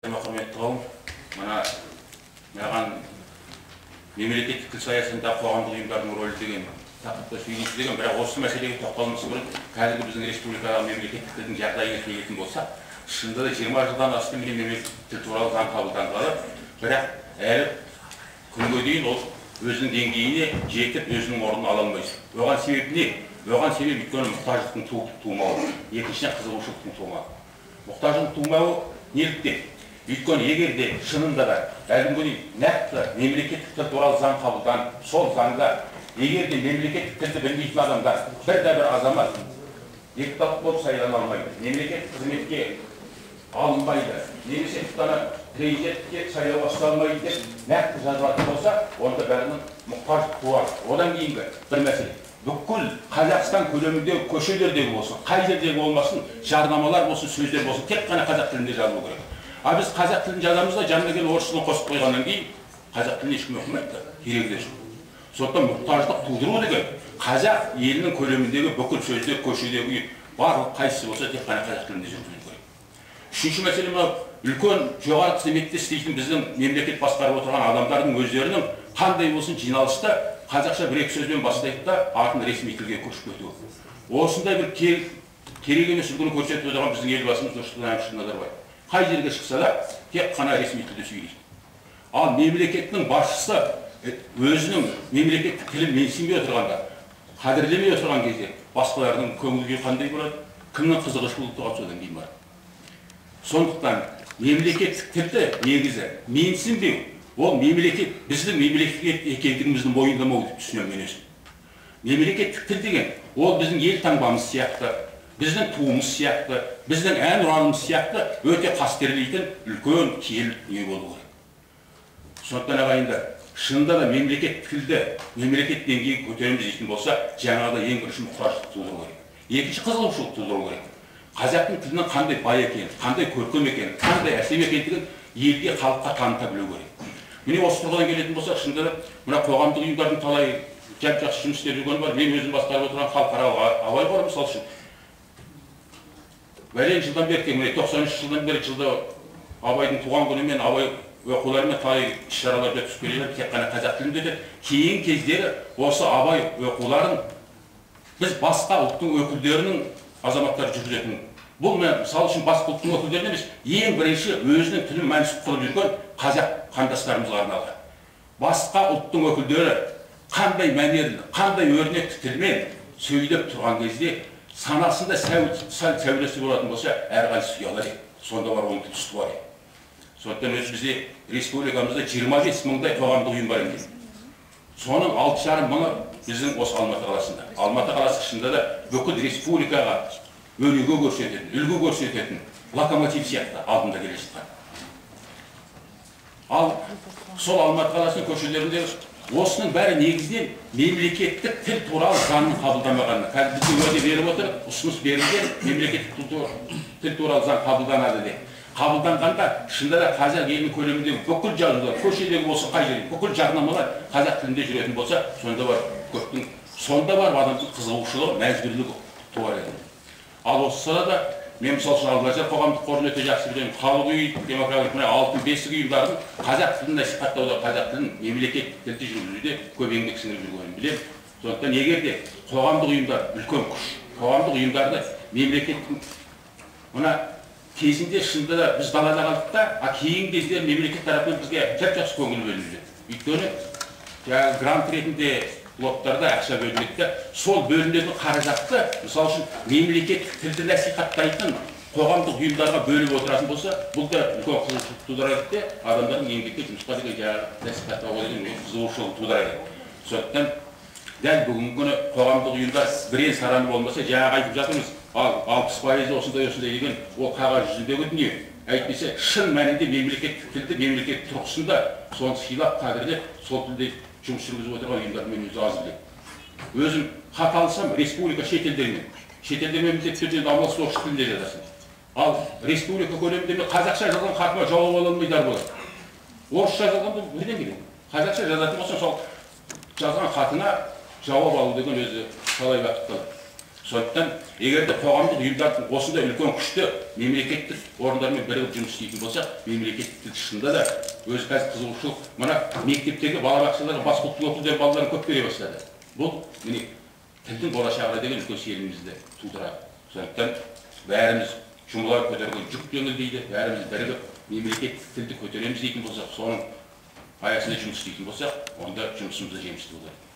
Құрметті қауым, маған мемлекеттік тіл саясатында қоғамдық ұйымдардың рөлі деген тақырыпта сөйлейсіз деген, бірақ осы мәселеге тоқталмас бұрын қазіргі біздің республикадағы мемлекеттік тілдің жағдайына келетін болсақ, шынында да 20 жылдан астам мемлекеттік тіл туралы заң қабылданғалы, бірақ әлі күнге дейін ол өзінің деңгейіне жетіп, өзінің орнын ала алмайды. Оған себеп не? Оған себеп өйткені мұқтаждықтың туымауы, екіншіден қызығушылықтың туымауы. Мұқтаждықтың туымауы неліктен? Өйткені егерде шынында да әлгіндей нақты мемлекеттік тіл туралы заң қабылданып, сол заңда егерде мемлекеттік тілді білмейтін адамдар, бір азамат депутат болып сайлана алмайды, мемлекеттік қызметке алынбайды, немесе президентке сайлауға ұсталмайды деп нақты жазылатын болса, онда бәрінің мұқтаждық туады. Одан кейінгі бір мәселе. Бүкіл Қазақстан көлемінде көшелердегі болсын, қай жердегі болмасын, жарнамалар болсын, сөздер болсын, тек қана қазақ тілінде жазылу керек. А біз қазақ тілін жазамыз да, жанына келіп орыс тілін қосып қойғаннан кейін қазақ тілін ешкім оқымайды, керегі де жоқ. Сондықтан мұқтаждық тудыру деген қазақ елінің көлеміндегі бүкіл сөздер, көшедегі барлық қайсысы болса тек қана қазақ тілінде жүргізілу керек. Үшінші мәселе мынау үлкен жоғары қызметте істейтін біздің мемлекет басқарып отырған адамдардың өздерінің қандай болсын жиналыста қазақша бір-екі сөзбен бастайды да артын ресми тілге көшіп кетуі. Осындай бір керек емес үлгіні көрсетіп отырған біздің елбасымыз Нұрсұлтан Әбішұлы Назарбаев. Қай жерге шықса да тек қана ресми тілде сөйлейді. Ал мемлекеттің басшысы өзінің мемлекеттік тілін менсінбей отырғанда, қадірлемей отырған кезде басқалардың көңіл-күйі қандай болады, кімнің қызығушылығы содан кейін бар. Сондықтан мемлекеттік тілді негізі менсінбеу, ол мемлекет, біздің мемлекет екендігімізді мойындамау деп түсінемін мен өзім. Мемлекеттік тіл деген ол біздің ел таңбамыз сияқты, біздің туымыз сияқты, біздің ән ұранымыз сияқты өте қастерлейтін үлкен киелі не болу керек. Сондықтан ағайындар, шынында да мемлекеттік тілді, мемлекет деңгейін көтереміз дейтін болса, жаңағыда ең бірінші мұқтаждық тудыру керек. Екінші қызығушылық тудыру керек. Қазақтың тілінің қандай бай екенін, қандай көркем екенін, қандай әсем екендігін елге, халыққа таныта білу керек. Міне осы тұрғыдан келетін болсақ, шынында да мына қоғамдық ұйымдардың талай жақсы жұмыс істеп жүргені бар. Мен өзім басқарып отырған халықаралық абай қоры мысалы үшін бәлен жылдан бері, міне 93 жылдан бері жылда абайдың туған күнімен, абай оқуларымен талай іс-шараларда түсіп келе жатыр, тек қана қазақ тілінде өтеді. Кейін кездері осы абай оқуларын біз басқа ұлттың өкілдерінің азаматтары жүргізетін. Бұл мысалы үшін басқа ұлттың өкілдеріне емес, ең бірінші өзінің тілін мәнсіп қылып жүрген қазақ қандастарымызға арналған. Басқа ұлттың өкілдері қандай мәнерлі, қандай өрнекті тілмен сөйлеп тұрған кезде санасында сәулесі болатын болса, әрқайсысы ұялар еді. Сонда бар оның тілшісі бар еді. Сондықтан бізде республикамызда 25 мыңдай қоғамдық ұйым бар екен. Соның 6,5 мыңы біздің осы Алматы қаласында. Алматы қаласы шынында да бүкіл республикаға өнеге көрсететін, үлгі көрсететін локомотив сияқты алдында келе жатқан. Ал сол Алматы қаласының көшелерінде осының бәрі негізінен мемлекеттік тіл туралы заңның қабылданбағаны. Қазір бізге уәде беріп отыр, ұсыныс берілген мемлекеттік тіл туралы заң қабылданады деп. Қабылданғанда шынында да қазақ елінің көлеміндегі бүкіл жазулар, көшедегі болсын қай жерде, бүкіл жарнамалар қазақ тілінде жүретін болса, сонда бар адамның қызығушылығы, мәжбүрлігі туар еді. Ал осы салада мен мысалы үшін Алтынбасар қоғамдық қорын өте жақсы білемін. Халық үйі, демократиялық алтын бесік ұйымдардың қазақ тілін насихаттауда, қазақ тілін мемлекеттік тілде жүргізуде көп еңбек сіңіріп жүргенін білемін. Сондықтан егер де қоғамдық ұйымдар үлкен күш, қоғамдық ұйымдарды мемлекеттің мына кезінде шынында да біз далада қалдық та, кейін кезде мемлекет тарапынан бізге жақсы көңіл бөлінді. Өйткені грант ретінде лоттарда ақша бөлінеді, сол бөлінетін қаражатты мысалы үшін мемлекеттік тілді насихаттайтын қоғамдық ұйымдарға бөліп отыратын болса, бұл да үлкен қызығушылық тудырады де, адамдардың еңбекке жұмысқа деген насихаттауға деген қызығушылық тудырады. Сондықтан дәл бүгінгі күні қоғамдық ұйымдар бірен-сараны болмаса, жаңағы айтып жатырмыз, ал 60% осындай деген ол қағаз жүзіндегі дүние. Әйтпесе шын мәнінде мемлекеттік тілді мемлекет тұрғысында соны сыйлап қадірлеп, сол тілде жұмыс жүргізіп отырған ұйымдарды мен өзі аз білемін. Өзім хат алсам, республика шетелдермен міндетті амалсыз орыс тілінде жазасың. Ал республика көлемінде қазақша жазған хатыма жауап ала алмайдар болады. Орысша жазғанда неден келеді? Қазақша жазатын болсаң, сол жазған хатына жауап алу деген өзі талай уақыт алады. Сондықтан, егер де қоғамдық ұйымдардың осындай үлкен күшті мемлекеттік орындармен бірігіп жұмыс істейтін болсақ, мемлекеттік шында да өз қазір қызығушылық, мына мектептегі балабақшаларға басқа ұлттың өкілдері балаларын көп бере бастады. Бұл міне тілдің болашағына деген үлкен сенімімізді тудырады. Сондықтан бәріміз жұмыла көтерген жүк жеңілдейді, бәріміз бірігіп мемлекеттік тілді көтереміз дейтін болсақ, соның аясында жұмыс істейтін болсақ, онда жұмысымыз да жемісті болады.